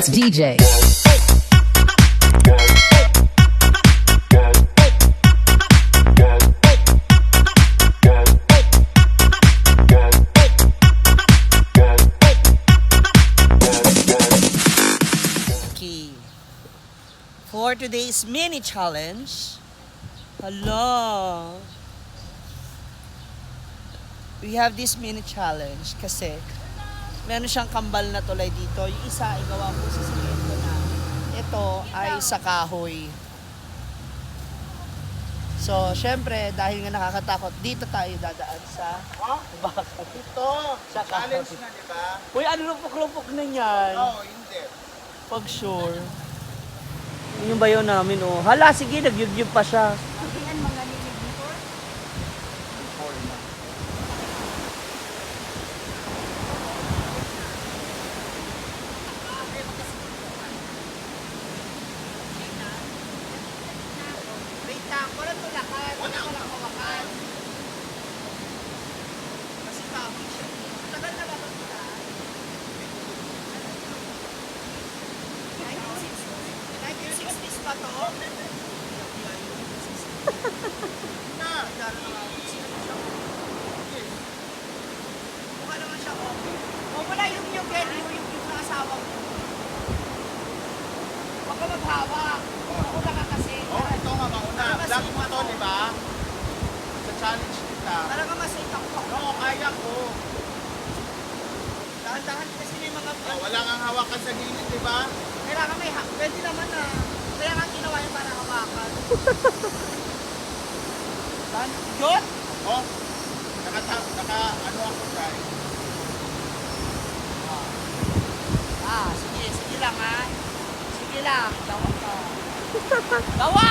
best DJ. For today's mini challenge, hello, we have this mini challenge kasi meron siyang kambal na tulay dito. Yung isa ay gawa ko sa simento na ito ay sa kahoy. So, syempre, dahil nga nakakatakot, dito tayo dadaan sa bakat. Ito, Sa challenge kahoy. na, di ba? Uy, ano lupok-lupok na yan? Oo, hindi. Pag sure. Yun yung bayo namin, oh. Hala, sige, nagyugyug pa siya. Wait lang, walang tulakan. Walang kawakan. Kasi kahoy siya. Tagal na ba ito? 1960s pa to? Na, mukha naman siya okay. O wala yung asawa mo. Huwag ka maghawak. Mauna ka kasi. Oh, ito nga mauna. Vlog mo to, di ba? Sa challenge kita. Talaga masay ako. Oo, kaya ko. Dahan-dahan kasi may mga Oh, wala kang hawakan sa gilid, di ba? kailangan may pwede naman na. Kaya nga ginawa yung para hawakan. Yun! Oh, ano ako, try. Sige lang ha. Sige lang. Gawa ka. Gawa!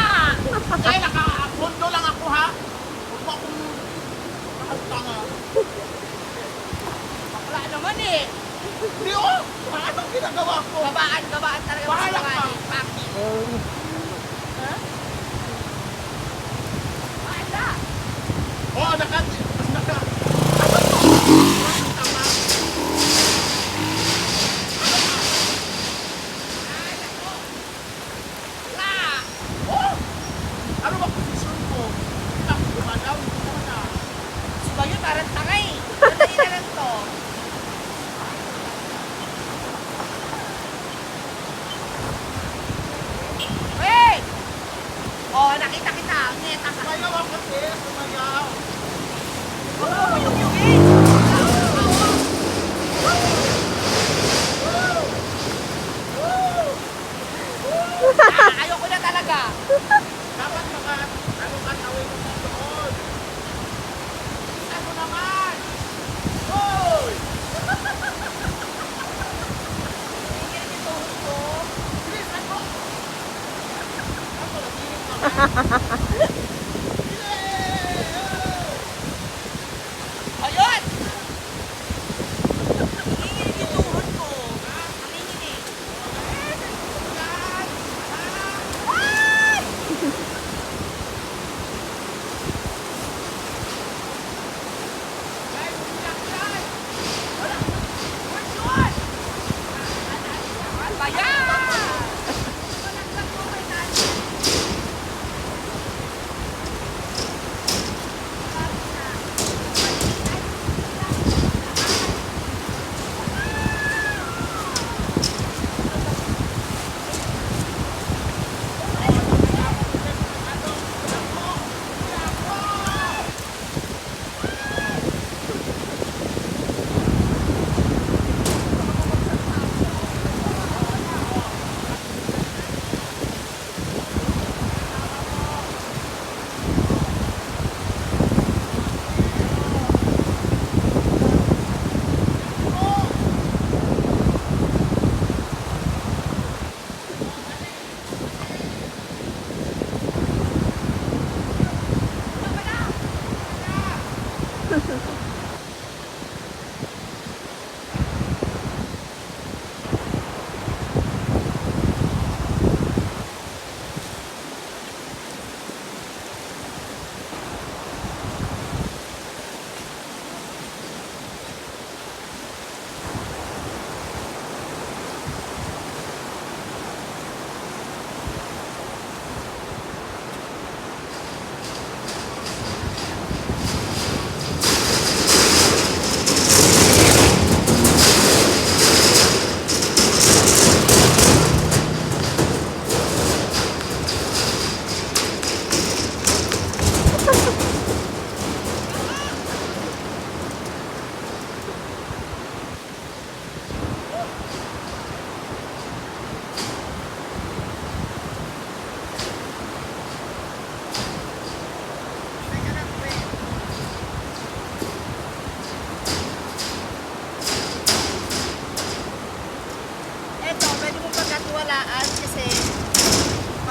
Eh, naka-kondo lang ako, ha? Huwag mo akong nakatanga. Wala naman eh. Hindi, oh! Anong ginagawa ko? Gabaan talaga. Bahala ka. Paki. Ha? Bahala. Oh, naka... Wala. Oh! Ano ba position ko? Ako, gumalaw, hindi ko na. Si Bayo parang tanga eh. Madali na lang to. Hey! Oh, nakita kita. Ngeta ka. Sumayaw ako, sis. Sumayaw. Huwag mo yung ayoko na talaga. Dapat ano ka tawin mo doon. Ako naman. Hoy! Tingin yung tuhod ko. Bilis, ako! Ako, naginig naman. Ayun! Nanginginig yung tuhod ko. Nanginginig. Ay! Guys, umiyak yan. What's yun? Ano ba yan?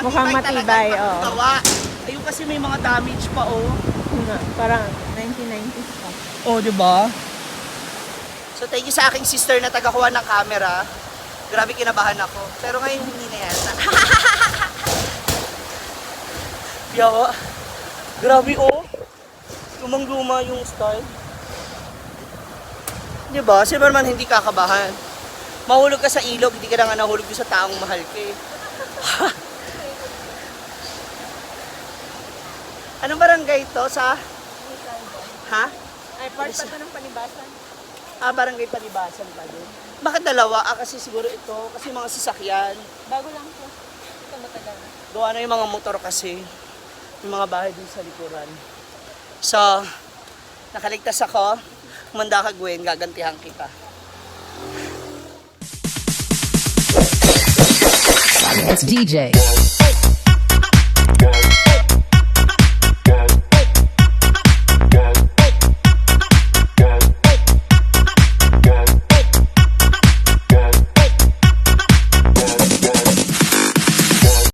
Mukhang matibay, talaga, oo. gawa. Ayun kasi may mga damage pa, oh. Parang 1990s pa. Oh, di ba? So, thank you sa aking sister na tagakuha ng camera. Grabe kinabahan ako. Pero ngayon hindi na yan. Yawa. Grabe, oh. Lumang-luma yung style. Di ba? Sino naman hindi kakabahan? Mahulog ka sa ilog, hindi ka na nga nahulog sa taong mahal ka eh. Anong barangay ito sa... Ha? Ay, part pa to ng Panibasan. Barangay Panibasan pa din. Bakit dalawa? Kasi siguro ito, kasi mga sasakyan. Bago lang to. Ito matagal na. Gawa na yung mga motor kasi. Yung mga bahay din sa likuran. So, nakaligtas ako. Kumanda ka, Gwen, gagantihan kita. It's DJ.